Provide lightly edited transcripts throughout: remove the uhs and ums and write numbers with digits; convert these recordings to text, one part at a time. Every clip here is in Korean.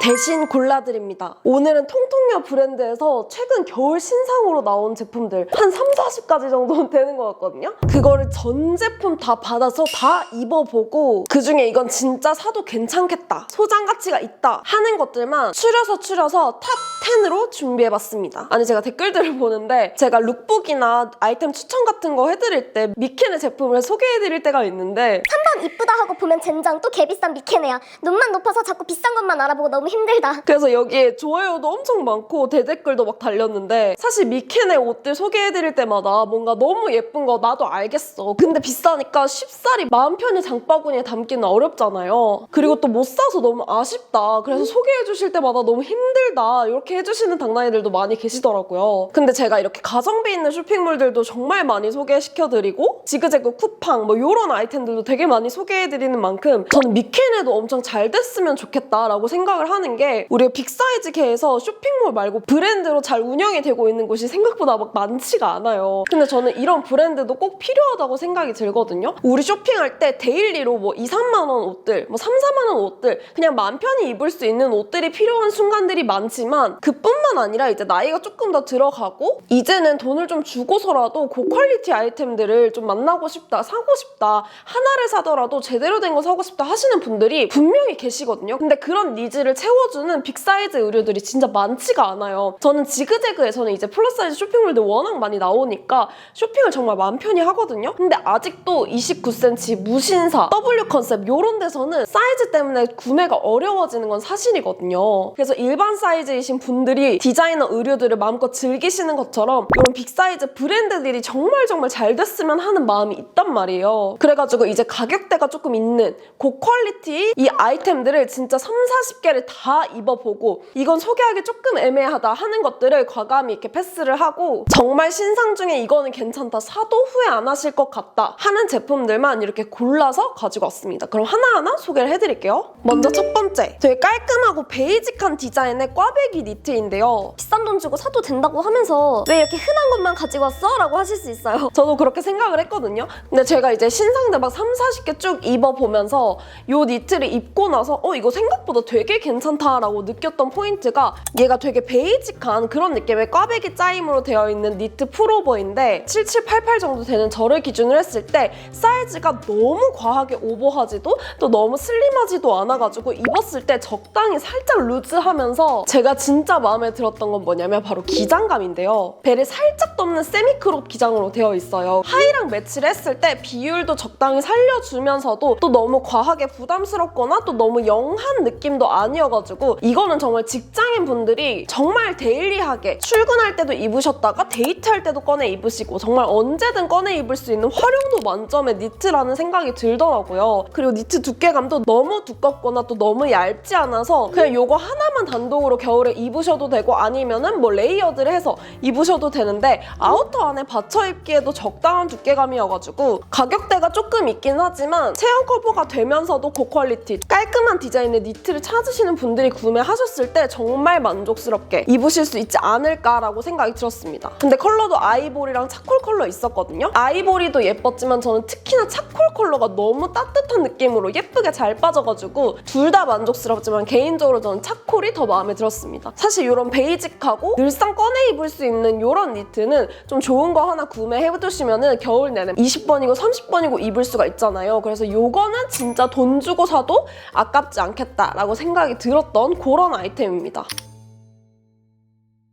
대신 골라드립니다. 오늘은 통통녀 브랜드에서 최근 겨울 신상으로 나온 제품들 한 30-40가지 정도는 되는 것 같거든요. 그거를 전 제품 다 받아서 다 입어보고 그중에 이건 진짜 사도 괜찮겠다, 소장 가치가 있다 하는 것들만 추려서 탑 10으로 준비해봤습니다. 아니, 제가 댓글들을 보는데 제가 룩북이나 아이템 추천 같은 거 해드릴 때 미케네 제품을 소개해드릴 때가 있는데 3번 이쁘다 하고 보면 젠장 또 개비싼 미케네야. 눈만 높아서 자꾸 비싼 것만 알아보고 너무 힘들다. 그래서 여기에 좋아요도 엄청 많고 대댓글도 막 달렸는데 사실 미케네 옷들 소개해드릴 때마다 뭔가 너무 예쁜 거 나도 알겠어. 근데 비싸니까 쉽사리 마음 편히 장바구니에 담기는 어렵잖아요. 그리고 또 못 사서 너무 아쉽다. 그래서 소개해주실 때마다 너무 힘들다. 이렇게 해주시는 당나이들도 많이 계시더라고요. 근데 제가 이렇게 가성비 있는 쇼핑몰들도 정말 많이 소개시켜드리고 지그재그 쿠팡 뭐 이런 아이템들도 되게 많이 소개해드리는 만큼 저는 미케네도 엄청 잘 됐으면 좋겠다라고 생각을 하는 게 우리가 빅사이즈계에서 쇼핑몰 말고 브랜드로 잘 운영이 되고 있는 곳이 생각보다 막 많지가 않아요. 근데 저는 이런 브랜드도 꼭 필요하다고 생각이 들거든요. 우리 쇼핑할 때 데일리로 뭐 2-3만 원 옷들, 뭐 3-4만 원 옷들 그냥 마음 편히 입을 수 있는 옷들이 필요한 순간들이 많지만 그뿐만 아니라 이제 나이가 조금 더 들어가고 이제는 돈을 좀 주고서라도 고퀄리티 아이템들을 좀 만나고 싶다, 사고 싶다, 하나를 사더라도 제대로 된 거 사고 싶다 하시는 분들이 분명히 계시거든요. 근데 그런 니즈를 채워주는 빅사이즈 의류들이 진짜 많지가 않아요. 저는 지그재그에서는 이제 플러스사이즈 쇼핑몰들 워낙 많이 나오니까 쇼핑을 정말 마음 편히 하거든요. 근데 아직도 29cm, 무신사, W 컨셉 이런 데서는 사이즈 때문에 구매가 어려워지는 건 사실이거든요. 그래서 일반 사이즈이신 분들이 디자이너 의류들을 마음껏 즐기시는 것처럼 이런 빅사이즈 브랜드들이 정말 잘 됐으면 하는 마음이 있단 말이에요. 그래가지고 이제 가격대가 조금 있는 고퀄리티 이 아이템들을 진짜 30-40개를 다 입어보고 이건 소개하기 조금 애매하다 하는 것들을 과감히 이렇게 패스를 하고 정말 신상 중에 이거는 괜찮다, 사도 후회 안 하실 것 같다 하는 제품들만 이렇게 골라서 가지고 왔습니다. 그럼 하나하나 소개를 해드릴게요. 먼저 첫 번째, 되게 깔끔하고 베이직한 디자인의 꽈배기 니트인데요. 비싼 돈 주고 사도 된다고 하면서 왜 이렇게 흔한 것만 가지고 왔어? 라고 하실 수 있어요. 저도 그렇게 생각을 했거든요. 근데 제가 이제 신상들 막 30-40개 쭉 입어보면서 이 니트를 입고 나서 이거 생각보다 되게 괜찮다라고 느꼈던 포인트가 얘가 되게 베이직한 그런 느낌의 꽈배기 짜임으로 되어 있는 니트 풀오버인데 7788 정도 되는 저를 기준으로 했을 때 사이즈가 너무 과하게 오버하지도 또 너무 슬림하지도 않아가지고 입었을 때 적당히 살짝 루즈하면서 제가 진짜 마음에 들었던 건 뭐냐면 바로 기장감인데요. 배를 살짝 덮는 세미크롭 기장으로 되어 있어요. 하의랑 매치를 했을 때 비율도 적당히 살려주면서도 또 너무 과하게 부담스럽거나 또 너무 영한 느낌도 아니어가지고 이거는 정말 직장인 분들이 정말 데일리하게 출근할 때도 입으셨다가 데이트할 때도 꺼내 입으시고 정말 언제든 꺼내 입을 수 있는 활용도 만점의 니트라는 생각이 들더라고요. 그리고 니트 두께감도 너무 두껍거나 또 너무 얇지 않아서 그냥 요거 하나만 단독으로 겨울에 입으셔도 되고 아니면은 뭐 레이어드를 해서 입으셔도 되는데 아우터 안에 받쳐 입기에도 적당한 두께감이어가지고 가격대가 조금 있긴 하지만 체형 커버가 되면서도 고퀄리티 깔끔한 디자인의 니트를 찾으시는 분들이 구매하셨을 때 정말 만족스럽게 입으실 수 있지 않을까라고 생각이 들었습니다. 근데 컬러도 아이보리랑 차콜 컬러 있었거든요. 아이보리도 예뻤지만 저는 특히나 차콜 컬러가 너무 따뜻한 느낌으로 예쁘게 잘 빠져가지고 둘 다 만족스럽지만 개인적으로 저는 차콜이 더 마음에 들었습니다. 사실 이런 베이직하고 늘상 꺼내 입을 수 있는 이런 니트는 좀 좋은 거 하나 구매해두시면 겨울 내내 20번이고 30번이고 입을 수가 있잖아요. 그래서 이거는 진짜 돈 주고 사도 아깝지 않겠다라고 생각이 들었던 그런 아이템입니다.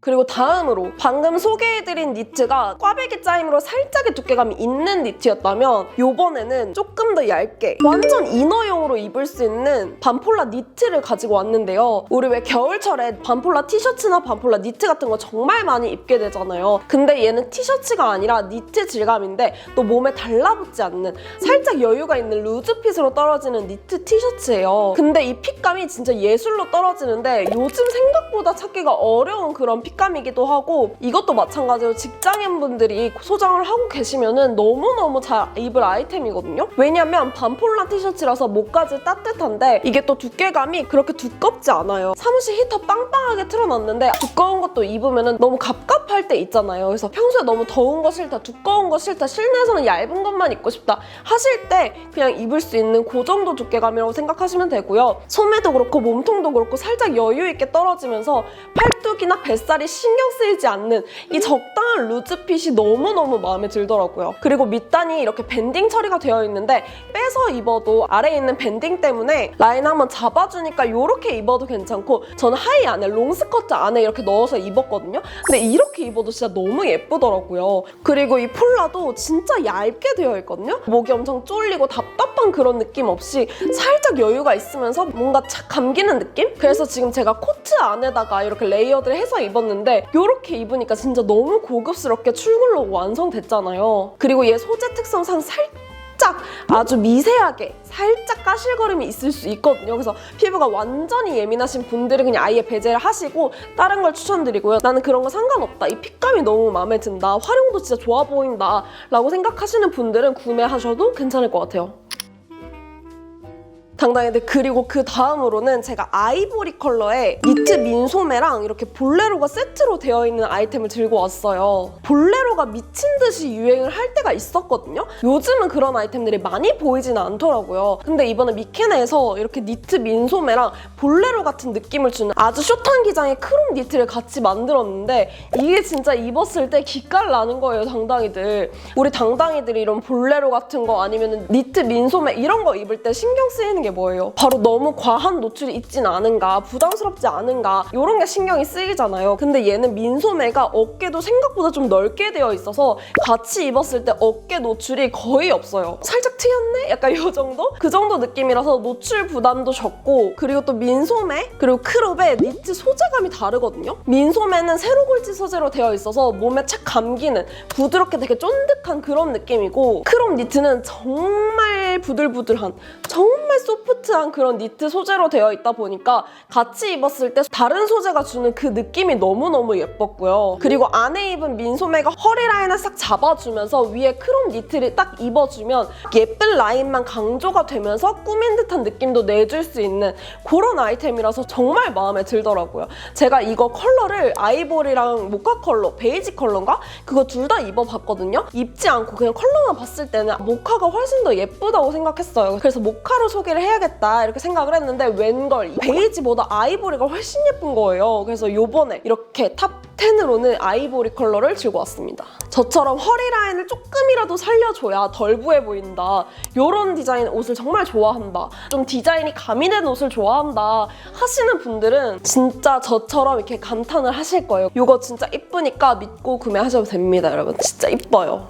그리고 다음으로 방금 소개해드린 니트가 꽈배기 짜임으로 살짝의 두께감이 있는 니트였다면 이번에는 조금 더 얇게 완전 이너용으로 입을 수 있는 반폴라 니트를 가지고 왔는데요. 우리 왜 겨울철에 반폴라 티셔츠나 반폴라 니트 같은 거 정말 많이 입게 되잖아요. 근데 얘는 티셔츠가 아니라 니트 질감인데 또 몸에 달라붙지 않는 살짝 여유가 있는 루즈핏으로 떨어지는 니트 티셔츠예요. 근데 이 핏감이 진짜 예술로 떨어지는데 요즘 생각보다 찾기가 어려운 그런 핏감 핏감이기도 하고 이것도 마찬가지로 직장인분들이 소장을 하고 계시면은 너무너무 잘 입을 아이템이거든요. 왜냐면 반폴라 티셔츠라서 목까지 따뜻한데 이게 또 두께감이 그렇게 두껍지 않아요. 사무실 히터 빵빵하게 틀어놨는데 두꺼운 것도 입으면은 너무 갑갑할 때 있잖아요. 그래서 평소에 너무 더운 거 싫다, 두꺼운 거 싫다, 실내에서는 얇은 것만 입고 싶다 하실 때 그냥 입을 수 있는 그 정도 두께감이라고 생각하시면 되고요. 소매도 그렇고 몸통도 그렇고 살짝 여유 있게 떨어지면서 팔뚝이나 뱃살이 신경 쓰이지 않는 이 적당한 루즈핏이 너무너무 마음에 들더라고요. 그리고 밑단이 이렇게 밴딩 처리가 되어 있는데 빼서 입어도 아래에 있는 밴딩 때문에 라인 한번 잡아주니까 이렇게 입어도 괜찮고 저는 하의 안에 롱스커트 안에 이렇게 넣어서 입었거든요. 근데 이렇게 입어도 진짜 너무 예쁘더라고요. 그리고 이 폴라도 진짜 얇게 되어 있거든요. 목이 엄청 쫄리고 답답한 그런 느낌 없이 살짝 여유가 있으면서 뭔가 착 감기는 느낌? 그래서 지금 제가 코트 안에다가 이렇게 레이어드를 해서 입었는데 이렇게 입으니까 진짜 너무 고급스럽게 출근룩 완성됐잖아요. 그리고 얘 소재 특성상 살짝 아주 미세하게 살짝 까실거림이 있을 수 있거든요. 그래서 피부가 완전히 예민하신 분들은 그냥 아예 배제를 하시고 다른 걸 추천드리고요. 나는 그런 거 상관없다, 이 핏감이 너무 마음에 든다, 활용도 진짜 좋아 보인다 라고 생각하시는 분들은 구매하셔도 괜찮을 것 같아요. 당당한데 그리고 그 다음으로는 제가 아이보리 컬러의 니트 민소매랑 이렇게 볼레로가 세트로 되어 있는 아이템을 들고 왔어요. 볼레로가 미친 듯이 유행을 할 때가 있었거든요. 요즘은 그런 아이템들이 많이 보이지는 않더라고요. 근데 이번에 미케네에서 이렇게 니트 민소매랑 볼레로 같은 느낌을 주는 아주 숏한 기장의 크롭 니트를 같이 만들었는데 이게 진짜 입었을 때 기깔 나는 거예요, 당당이들. 우리 당당이들이 이런 볼레로 같은 거 아니면 니트 민소매 이런 거 입을 때 신경 쓰이는 게 뭐예요? 바로 너무 과한 노출이 있진 않은가, 부담스럽지 않은가 이런 게 신경이 쓰이잖아요. 근데 얘는 민소매가 어깨도 생각보다 좀 넓게 되어 있어서 같이 입었을 때 어깨 노출이 거의 없어요. 살짝 튀었네? 약간 이 정도? 그 정도 느낌이라서 노출 부담도 적고 그리고 또 민소매 그리고 크롭의 니트 소재감이 다르거든요. 민소매는 세로골지 소재로 되어 있어서 몸에 착 감기는 부드럽게 되게 쫀득한 그런 느낌이고 크롭 니트는 정말 부들부들한 정말 소프트한 그런 니트 소재로 되어 있다 보니까 같이 입었을 때 다른 소재가 주는 그 느낌이 너무너무 예뻤고요. 그리고 안에 입은 민소매가 허리 라인을 싹 잡아주면서 위에 크롭 니트를 딱 입어주면 예쁜 라인만 강조가 되면서 꾸민 듯한 느낌도 내줄 수 있는 그런 아이템이라서 정말 마음에 들더라고요. 제가 이거 컬러를 아이보리랑 모카 컬러, 베이지 컬러인가? 그거 둘 다 입어봤거든요. 입지 않고 그냥 컬러만 봤을 때는 모카가 훨씬 더 예쁘다고 생각했어요. 그래서 모카로 소개를 해야겠다 이렇게 생각을 했는데 웬걸 베이지보다 아이보리가 훨씬 예쁜 거예요. 그래서 요번에 이렇게 탑 10으로는 아이보리 컬러를 들고 왔습니다. 저처럼 허리 라인을 조금이라도 살려줘야 덜 부해 보인다, 이런 디자인 옷을 정말 좋아한다, 좀 디자인이 가미된 옷을 좋아한다 하시는 분들은 진짜 저처럼 이렇게 감탄을 하실 거예요. 이거 진짜 이쁘니까 믿고 구매하셔도 됩니다, 여러분. 진짜 이뻐요.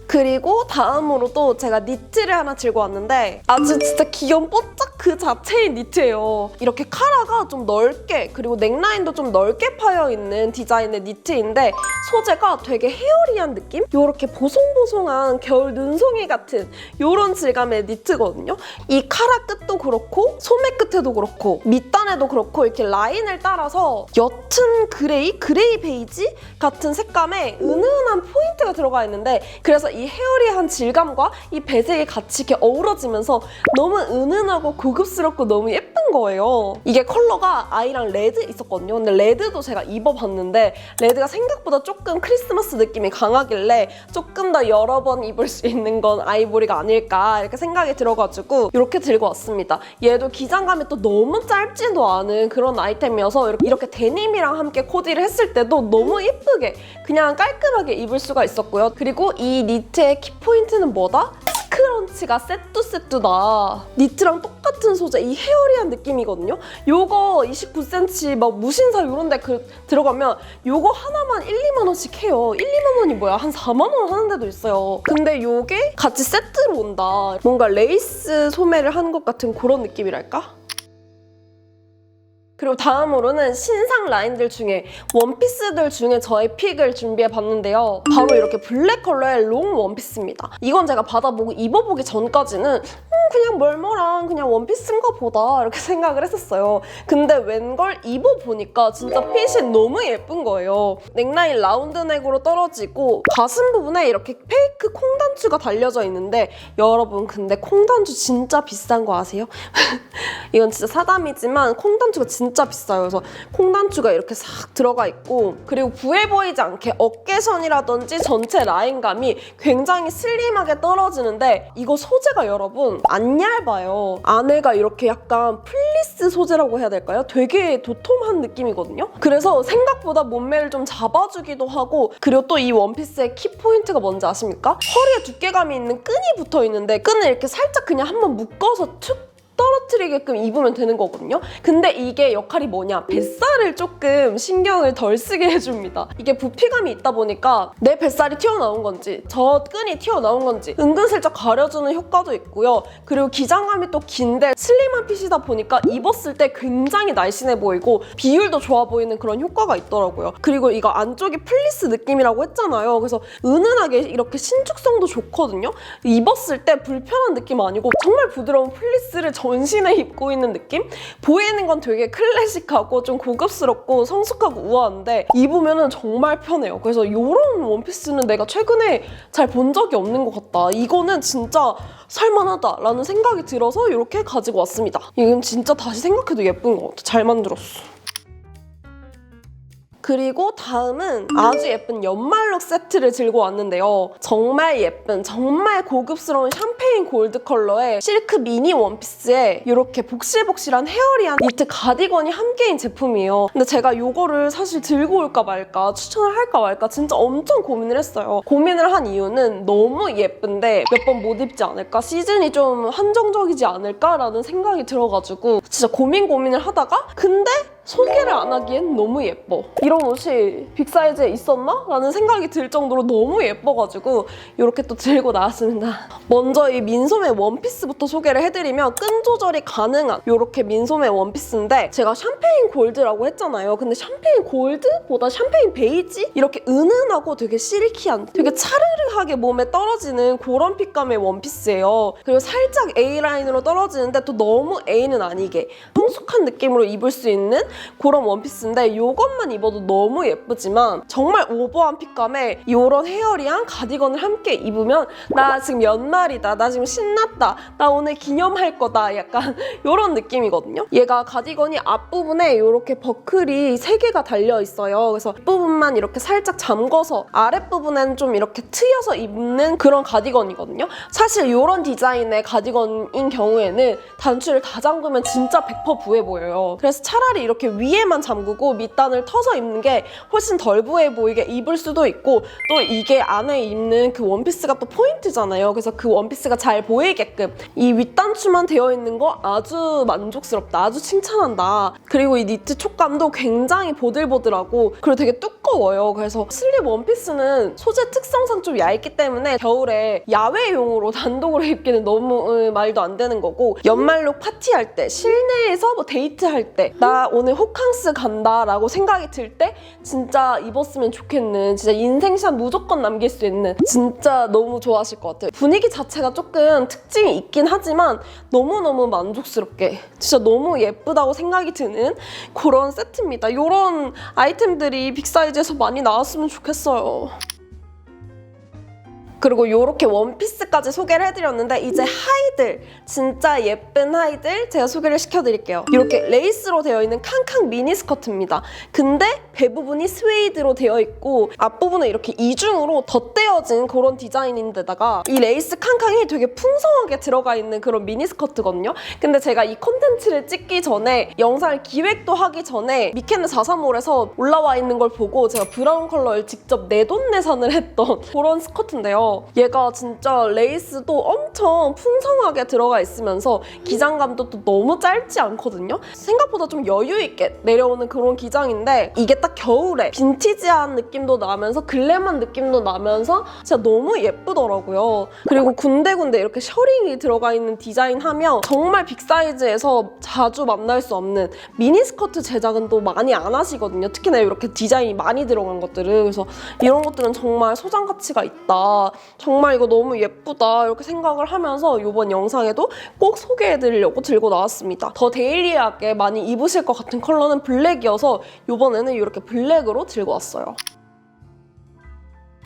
그리고 다음으로도 제가 니트를 하나 들고 왔는데 아주 진짜 귀여운 뽀짝 그 자체의 니트예요. 이렇게 카라가 좀 넓게 그리고 넥라인도 좀 넓게 파여있는 디자인의 니트인데 소재가 되게 헤어리한 느낌? 이렇게 보송보송한 겨울 눈송이 같은 이런 질감의 니트거든요. 이 카라 끝도 그렇고 소매 끝에도 그렇고 밑단에도 그렇고 이렇게 라인을 따라서 옅은 그레이 베이지 같은 색감에 은은한 포인트가 들어가 있는데 그래서 이 헤어리한 질감과 이 배색이 같이 이렇게 어우러지면서 너무 은은하고 고급스럽고 너무 예쁜 거예요. 이게 컬러가 아이랑 레드 있었거든요. 근데 레드도 제가 입어봤는데 레드가 생각보다 조금 크리스마스 느낌이 강하길래 조금 더 여러 번 입을 수 있는 건 아이보리가 아닐까 이렇게 생각이 들어가지고 이렇게 들고 왔습니다. 얘도 기장감이 또 너무 짧지도 않은 그런 아이템이어서 이렇게 데님이랑 함께 코디를 했을 때도 너무 예쁘게 그냥 깔끔하게 입을 수가 있었고요. 그리고 이 니트의 키포인트는 뭐다? 스크런치가 세뚜다. 니트랑 똑같은 소재, 이 헤어리한 느낌이거든요. 요거 29cm 막 무신사 이런 데 들어가면 요거 하나만 1, 2만 원씩 해요. 1, 2만 원이 뭐야? 한 4만 원 하는 데도 있어요. 근데 요게 같이 세트로 온다. 뭔가 레이스 소매를 하는 것 같은 그런 느낌이랄까? 그리고 다음으로는 신상 라인들 중에 원피스들 중에 저의 픽을 준비해봤는데요. 바로 이렇게 블랙 컬러의 롱 원피스입니다. 이건 제가 받아보고 입어보기 전까지는 그냥 멀멀한 그냥 원피스인가 보다 이렇게 생각을 했었어요. 근데 웬걸 입어보니까 진짜 핏이 너무 예쁜 거예요. 넥라인 라운드 넥으로 떨어지고 가슴 부분에 이렇게 페이크 콩단추가 달려져 있는데 여러분 근데 콩단추 진짜 비싼 거 아세요? 이건 진짜 사담이지만 콩단추가 진짜 비싸요. 그래서 콩단추가 이렇게 싹 들어가 있고 그리고 부해 보이지 않게 어깨선이라든지 전체 라인감이 굉장히 슬림하게 떨어지는데 이거 소재가 여러분 안 얇아요. 안에가 이렇게 약간 플리스 소재라고 해야 될까요? 되게 도톰한 느낌이거든요. 그래서 생각보다 몸매를 좀 잡아주기도 하고 그리고 또 이 원피스의 키포인트가 뭔지 아십니까? 허리에 두께감이 있는 끈이 붙어 있는데 끈을 이렇게 살짝 그냥 한번 묶어서 툭 떨어뜨리게끔 입으면 되는 거거든요. 근데 이게 역할이 뭐냐? 뱃살을 조금 신경을 덜 쓰게 해줍니다. 이게 부피감이 있다 보니까 내 뱃살이 튀어나온 건지 저 끈이 튀어나온 건지 은근슬쩍 가려주는 효과도 있고요. 그리고 기장감이 또 긴데 슬림한 핏이다 보니까 입었을 때 굉장히 날씬해 보이고 비율도 좋아 보이는 그런 효과가 있더라고요. 그리고 이거 안쪽이 플리스 느낌이라고 했잖아요. 그래서 은은하게 이렇게 신축성도 좋거든요. 입었을 때 불편한 느낌 아니고 정말 부드러운 플리스를 전신에 입고 있는 느낌? 보이는 건 되게 클래식하고 좀 고급스럽고 성숙하고 우아한데 입으면 정말 편해요. 그래서 이런 원피스는 내가 최근에 잘 본 적이 없는 것 같다. 이거는 진짜 살만하다라는 생각이 들어서 이렇게 가지고 왔습니다. 이건 진짜 다시 생각해도 예쁜 것 같아. 잘 만들었어. 그리고 다음은 아주 예쁜 연말룩 세트를 들고 왔는데요. 정말 예쁜, 정말 고급스러운 샴페인 골드 컬러의 실크 미니 원피스에 이렇게 복실복실한 헤어리한 니트 가디건이 함께인 제품이에요. 근데 제가 이거를 사실 들고 올까 말까, 추천을 할까 말까 진짜 엄청 고민을 했어요. 고민을 한 이유는 너무 예쁜데 몇 번 못 입지 않을까? 시즌이 좀 한정적이지 않을까라는 생각이 들어가지고 진짜 고민을 하다가 근데 소개를 안 하기엔 너무 예뻐. 이런 옷이 빅사이즈에 있었나? 라는 생각이 들 정도로 너무 예뻐가지고 이렇게 또 들고 나왔습니다. 먼저 이 민소매 원피스부터 소개를 해드리면 끈 조절이 가능한 이렇게 민소매 원피스인데 제가 샴페인 골드라고 했잖아요. 근데 샴페인 골드보다 샴페인 베이지? 이렇게 은은하고 되게 실키한 되게 차르르하게 몸에 떨어지는 그런 핏감의 원피스예요. 그리고 살짝 A라인으로 떨어지는데 또 너무 A는 아니게 성숙한 느낌으로 입을 수 있는 그런 원피스인데 이것만 입어도 너무 예쁘지만 정말 오버한 핏감에 이런 헤어리한 가디건을 함께 입으면 나 지금 연말이다, 나 지금 신났다, 나 오늘 기념할 거다 약간 이런 느낌이거든요. 얘가 가디건이 앞부분에 이렇게 버클이 3개가 달려있어요. 그래서 앞부분만 이렇게 살짝 잠궈서 아랫부분에는 좀 이렇게 트여서 입는 그런 가디건이거든요. 사실 이런 디자인의 가디건인 경우에는 단추를 다 잠그면 진짜 100% 부해 보여요. 그래서 차라리 이렇게 위에만 잠그고 밑단을 터서 입는 게 훨씬 덜 부해 보이게 입을 수도 있고 또 이게 안에 입는 그 원피스가 또 포인트잖아요. 그래서 그 원피스가 잘 보이게끔 이 윗단추만 되어 있는 거 아주 만족스럽다. 아주 칭찬한다. 그리고 이 니트 촉감도 굉장히 보들보들하고 그리고 되게 두꺼워요. 그래서 슬립 원피스는 소재 특성상 좀 얇기 때문에 겨울에 야외용으로 단독으로 입기는 너무 말도 안 되는 거고 연말룩 파티할 때 실내에서 뭐 데이트할 때 나 오늘 호캉스 간다라고 생각이 들 때 진짜 입었으면 좋겠는 진짜 인생샷 무조건 남길 수 있는 진짜 너무 좋아하실 것 같아요. 분위기 자체가 조금 특징이 있긴 하지만 너무너무 만족스럽게 진짜 너무 예쁘다고 생각이 드는 그런 세트입니다. 이런 아이템들이 빅사이즈에서 많이 나왔으면 좋겠어요. 그리고 이렇게 원피스까지 소개를 해드렸는데 이제 하의들, 진짜 예쁜 하의들 제가 소개를 시켜드릴게요. 이렇게 레이스로 되어 있는 캉캉 미니 스커트입니다. 근데 배 부분이 스웨이드로 되어 있고 앞부분은 이렇게 이중으로 덧대어진 그런 디자인인데다가 이 레이스 캉캉이 되게 풍성하게 들어가 있는 그런 미니 스커트거든요. 근데 제가 이 콘텐츠를 찍기 전에 영상을 기획도 하기 전에 미케네 435에서 올라와 있는 걸 보고 제가 브라운 컬러를 직접 내돈내산을 했던 그런 스커트인데요. 있어요. 얘가 진짜 레이스도 엄청 풍성하게 들어가 있으면서 기장감도 또 너무 짧지 않거든요. 생각보다 좀 여유 있게 내려오는 그런 기장인데 이게 딱 겨울에 빈티지한 느낌도 나면서 글래한 느낌도 나면서 진짜 너무 예쁘더라고요. 그리고 군데군데 이렇게 셔링이 들어가 있는 디자인하면 정말 빅사이즈에서 자주 만날 수 없는 미니스커트 제작은 또 많이 안 하시거든요. 특히나 이렇게 디자인이 많이 들어간 것들은. 그래서 이런 것들은 정말 소장 가치가 있다. 정말 이거 너무 예쁘다. 이렇게 생각을 하면서 이번 영상에도 꼭 소개해드리려고 들고 나왔습니다. 더 데일리하게 많이 입으실 것 같은 컬러는 블랙이어서 이번에는 이렇게 블랙으로 들고 왔어요.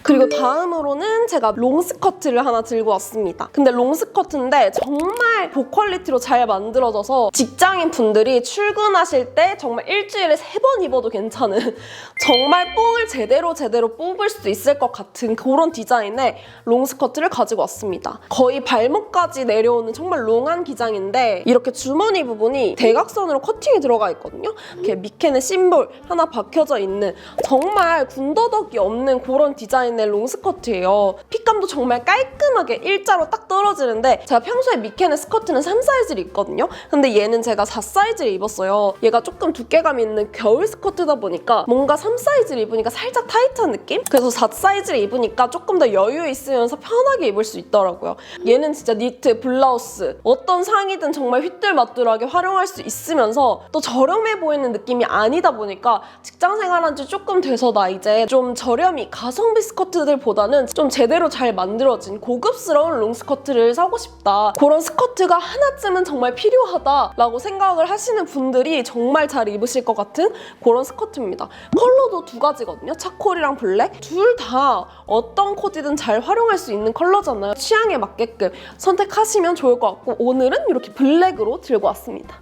그리고 다음으로는 제가 롱스커트를 하나 들고 왔습니다. 근데 롱스커트인데 정말 고퀄리티로 잘 만들어져서 직장인 분들이 출근하실 때 정말 일주일에 3번 입어도 괜찮은 정말 뽕을 제대로 뽑을 수 있을 것 같은 그런 디자인의 롱스커트를 가지고 왔습니다. 거의 발목까지 내려오는 정말 롱한 기장인데 이렇게 주머니 부분이 대각선으로 커팅이 들어가 있거든요. 이렇게 미켄의 심볼 하나 박혀져 있는 정말 군더더기 없는 그런 디자인의 롱스커트예요. 핏감도 정말 깔끔하게 일자로 딱 떨어지는데 제가 평소에 미켄의 스커트는 3사이즈를 입거든요. 근데 얘는 제가 4사이즈를 입었어요. 얘가 조금 두께감 있는 겨울 스커트다 보니까 뭔가 3사이즈를 입으니까 살짝 타이트한 느낌? 그래서 4사이즈를 입으니까 조금 더 여유 있으면서 편하게 입을 수 있더라고요. 얘는 진짜 니트, 블라우스 어떤 상의든 정말 휘뚤마뚤하게 활용할 수 있으면서 또 저렴해 보이는 느낌이 아니다 보니까 직장 생활한 지 조금 돼서 나 이제 좀 저렴이 가성비 스커트들보다는 좀 제대로 잘 만들어진 고급스러운 롱스커트를 사고 싶다. 그런 스커트가 하나쯤은 정말 필요하다라고 생각을 하시는 분들이 정말 잘 입으실 것 같은 그런 스커트입니다. 컬러도 2가지거든요. 차콜이랑 블랙. 둘 다 어떤 코디든 잘 활용할 수 있는 컬러잖아요. 취향에 맞게끔 선택하시면 좋을 것 같고 오늘은 이렇게 블랙으로 들고 왔습니다.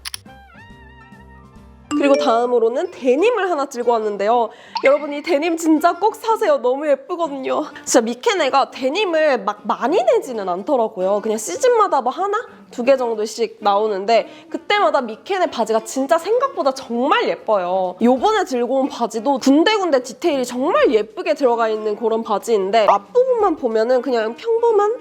그리고 다음으로는 데님을 하나 들고 왔는데요. 여러분 이 데님 진짜 꼭 사세요. 너무 예쁘거든요. 진짜 미케네가 데님을 막 많이 내지는 않더라고요. 그냥 시즌마다 뭐 하나? 2개 정도씩 나오는데 그때마다 미케네 바지가 진짜 생각보다 정말 예뻐요. 요번에 들고 온 바지도 군데군데 디테일이 정말 예쁘게 들어가 있는 그런 바지인데 앞부분만 보면은 그냥 평범한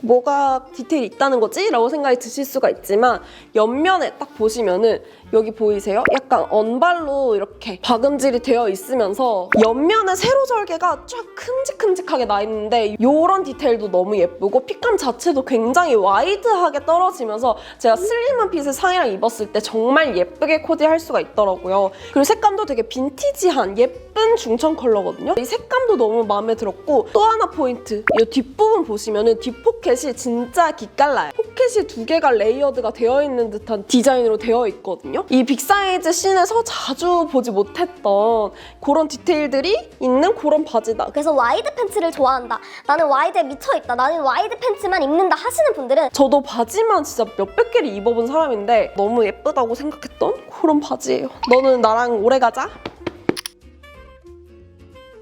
뭐가 디테일이 있다는 거지? 라고 생각이 드실 수가 있지만 옆면에 딱 보시면은 여기 보이세요? 약간 언발로 이렇게 박음질이 되어 있으면서 옆면에 세로 절개가 쫙 큼직큼직하게 나 있는데 이런 디테일도 너무 예쁘고 핏감 자체도 굉장히 와이드하게 떨어지면서 제가 슬림한 핏의 상의랑 입었을 때 정말 예쁘게 코디할 수가 있더라고요. 그리고 색감도 되게 빈티지한 예쁜 중청 컬러거든요. 이 색감도 너무 마음에 들었고 또 하나 포인트 이 뒷부분 보시면은 뒷포켓이 진짜 기깔나요. 포켓이 2개가 레이어드가 되어 있는 듯한 디자인으로 되어 있거든요. 이 빅사이즈 씬에서 자주 보지 못했던 그런 디테일들이 있는 그런 바지다. 그래서 와이드 팬츠를 좋아한다. 나는 와이드에 미쳐있다. 나는 와이드 팬츠만 입는다 하시는 분들은 저도 바지만 진짜 몇백 개를 입어본 사람인데 너무 예쁘다고 생각했던 그런 바지예요. 너는 나랑 오래 가자.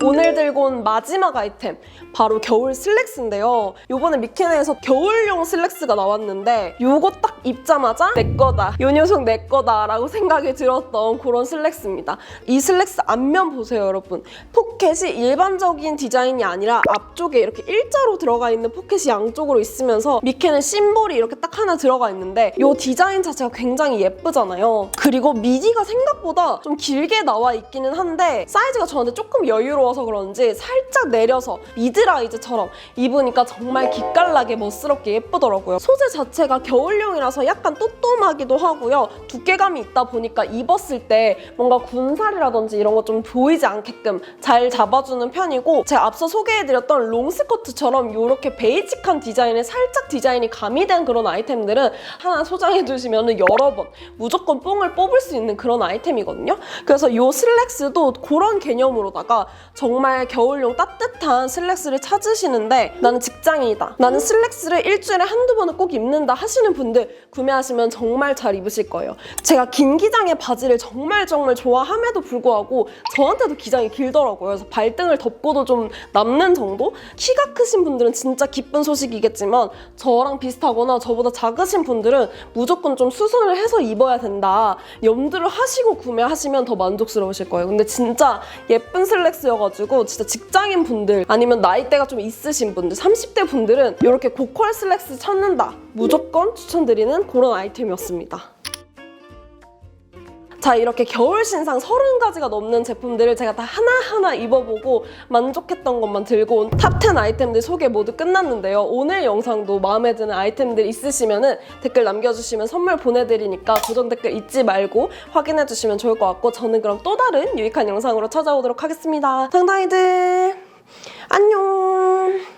오늘 들고 온 마지막 아이템 바로 겨울 슬랙스인데요. 요번에 미케네에서 겨울용 슬랙스가 나왔는데 요거 딱 입자마자 내 거다. 요 녀석 내 거다 라고 생각이 들었던 그런 슬랙스입니다. 이 슬랙스 앞면 보세요 여러분. 포켓이 일반적인 디자인이 아니라 앞쪽에 이렇게 일자로 들어가 있는 포켓이 양쪽으로 있으면서 미케네 심볼이 이렇게 딱 하나 들어가 있는데 요 디자인 자체가 굉장히 예쁘잖아요. 그리고 미디가 생각보다 좀 길게 나와 있기는 한데 사이즈가 저한테 조금 여유로워서 그런지 살짝 내려서 미드라이즈처럼 입으니까 정말 기깔나게 멋스럽게 예쁘더라고요. 소재 자체가 겨울용이라서 약간 또또하기도 하고요. 두께감이 있다 보니까 입었을 때 뭔가 군살이라든지 이런 거 좀 보이지 않게끔 잘 잡아주는 편이고 제가 앞서 소개해드렸던 롱스커트처럼 이렇게 베이직한 디자인에 살짝 디자인이 가미된 그런 아이템들은 하나 소장해두시면 여러 번 무조건 뽕을 뽑을 수 있는 그런 아이템이거든요. 그래서 이 슬랙스도 그런 개념으로다가 정말 겨울용 따뜻한 슬랙스를 찾으시는데 나는 직장인이다. 나는 슬랙스를 일주일에 한두 번은 꼭 입는다 하시는 분들 구매하시면 정말 잘 입으실 거예요. 제가 긴 기장의 바지를 정말 좋아함에도 불구하고 저한테도 기장이 길더라고요. 그래서 발등을 덮고도 좀 남는 정도? 키가 크신 분들은 진짜 기쁜 소식이겠지만 저랑 비슷하거나 저보다 작으신 분들은 무조건 좀 수선을 해서 입어야 된다. 염두를 하시고 구매하시면 더 만족스러우실 거예요. 근데 진짜 예쁜 슬랙스여가지고 그래가지고 진짜 직장인 분들 아니면 나이대가 좀 있으신 분들 30대 분들은 이렇게 고퀄 슬랙스 찾는다 무조건 추천드리는 그런 아이템이었습니다. 자, 이렇게 겨울 신상 30가지가 넘는 제품들을 제가 다 하나하나 입어보고 만족했던 것만 들고 온 탑 10 아이템들 소개 모두 끝났는데요. 오늘 영상도 마음에 드는 아이템들 있으시면 댓글 남겨주시면 선물 보내드리니까 고정 댓글 잊지 말고 확인해주시면 좋을 것 같고 저는 그럼 또 다른 유익한 영상으로 찾아오도록 하겠습니다. 당당이들 안녕.